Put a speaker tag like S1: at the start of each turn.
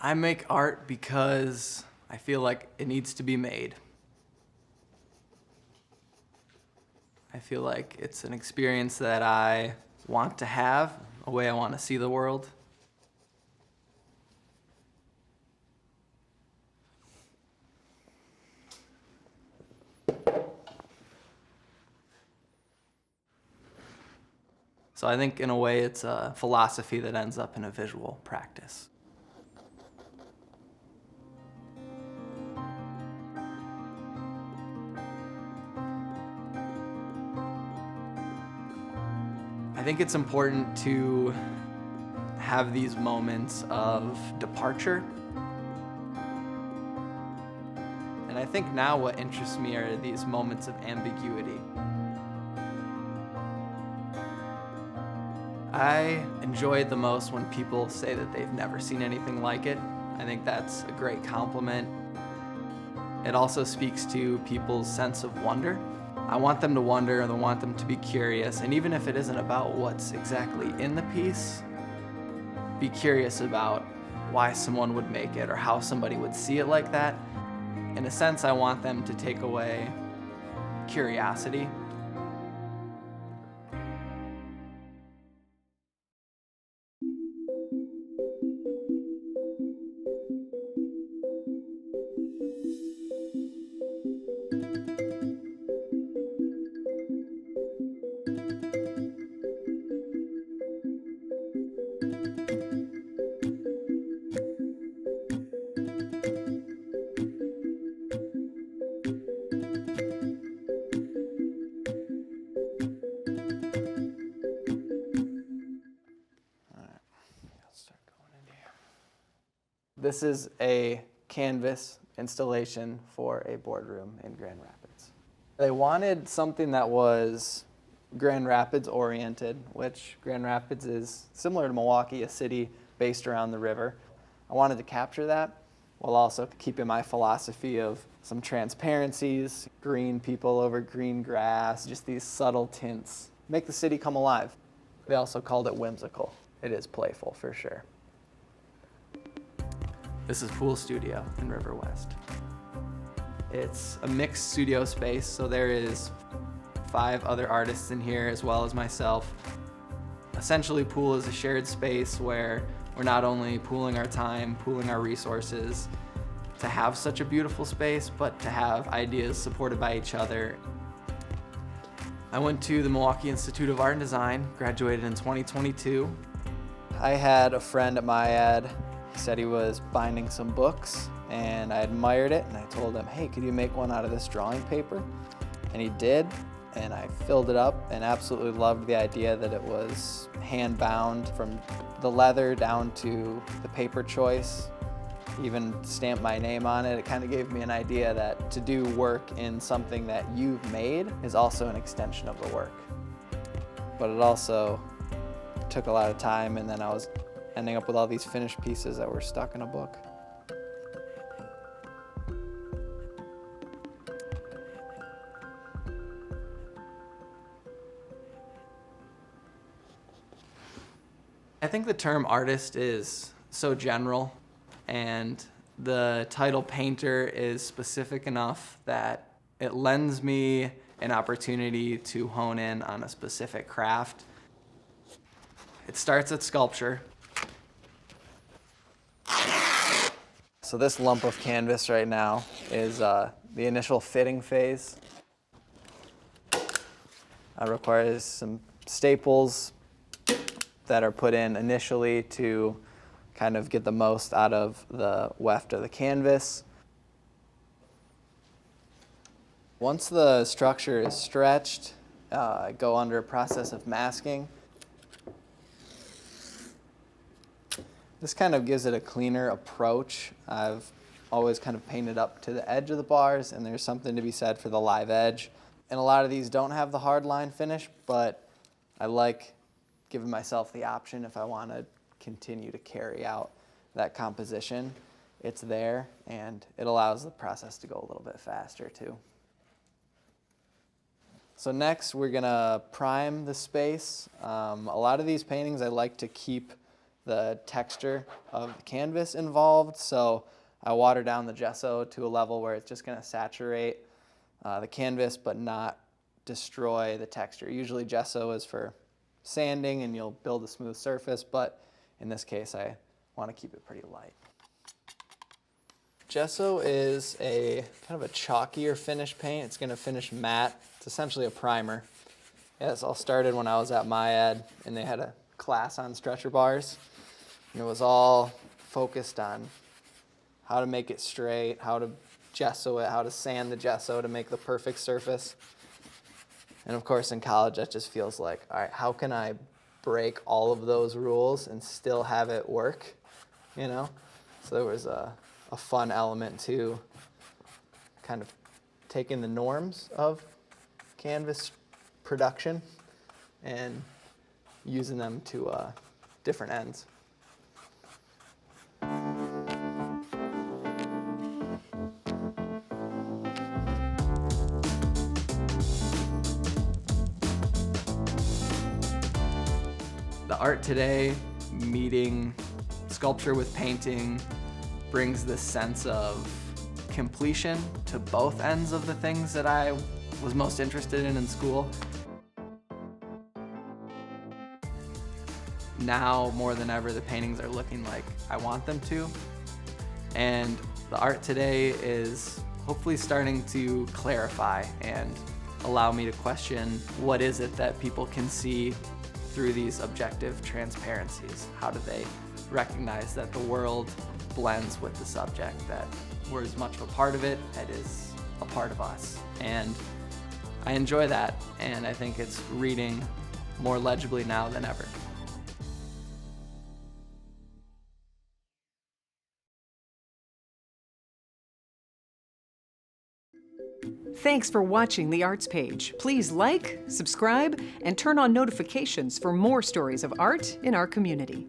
S1: I make art because I feel like it needs to be made. I feel like it's an experience that I want to have, a way I want to see the world. So I think in a way it's a philosophy that ends up in a visual practice. I think it's important to have these moments of departure. And I think now what interests me are these moments of ambiguity. I enjoy it the most when people say that they've never seen anything like it. I think that's a great compliment. It also speaks to people's sense of wonder. I want them to wonder, and I want them to be curious, and even if it isn't about what's exactly in the piece, be curious about why someone would make it or how somebody would see it like that. In a sense, I want them to take away curiosity. This is a canvas installation for a boardroom in Grand Rapids. They wanted something that was Grand Rapids oriented, which Grand Rapids is similar to Milwaukee, a city based around the river. I wanted to capture that while also keeping my philosophy of some transparencies, green people over green grass, just these subtle tints. Make the city come alive. They also called it whimsical. It is playful for sure. This is Pool Studio in River West. It's a mixed studio space, so there is 5 other artists in here as well as myself. Essentially, Pool is a shared space where we're not only pooling our time, pooling our resources to have such a beautiful space, but to have ideas supported by each other. I went to the Milwaukee Institute of Art and Design, graduated in 2022. I had a friend at my ed. He said he was binding some books, and I admired it, and I told him, hey, could you make one out of this drawing paper? And he did, and I filled it up and absolutely loved the idea that it was hand-bound from the leather down to the paper choice, even stamped my name on it. It kind of gave me an idea that to do work in something that you've made is also an extension of the work. But it also took a lot of time, and then I was ending up with all these finished pieces that were stuck in a book. I think the term artist is so general, and the title painter is specific enough that it lends me an opportunity to hone in on a specific craft. It starts at sculpture. So this lump of canvas right now is the initial fitting phase. It requires some staples that are put in initially to kind of get the most out of the weft of the canvas. Once the structure is stretched, I go under a process of masking. This kind of gives it a cleaner approach. I've always kind of painted up to the edge of the bars, and there's something to be said for the live edge. And a lot of these don't have the hard line finish, but I like giving myself the option if I want to continue to carry out that composition. It's there, and it allows the process to go a little bit faster too. So next, we're gonna prime the space. A lot of these paintings I like to keep the texture of the canvas involved. So I water down the gesso to a level where it's just going to saturate the canvas but not destroy the texture. Usually gesso is for sanding and you'll build a smooth surface, but in this case I want to keep it pretty light. Gesso is a kind of a chalkier finish paint. It's going to finish matte. It's essentially a primer. Yeah, this all started when I was at MyEd and they had a class on stretcher bars. And it was all focused on how to make it straight, how to gesso it, how to sand the gesso to make the perfect surface. And of course in college that just feels like, all right, how can I break all of those rules and still have it work, you know? So there was a fun element to kind of taking the norms of canvas production and using them to different ends. The art today, meeting sculpture with painting, brings this sense of completion to both ends of the things that I was most interested in school. Now, more than ever, the paintings are looking like I want them to. And the art today is hopefully starting to clarify and allow me to question what is it that people can see through these objective transparencies. How do they recognize that the world blends with the subject, that we're as much of a part of it as it is a part of us. And I enjoy that, and I think it's reading more legibly now than ever.
S2: Thanks for watching The Arts Page. Please like, subscribe, and turn on notifications for more stories of art in our community.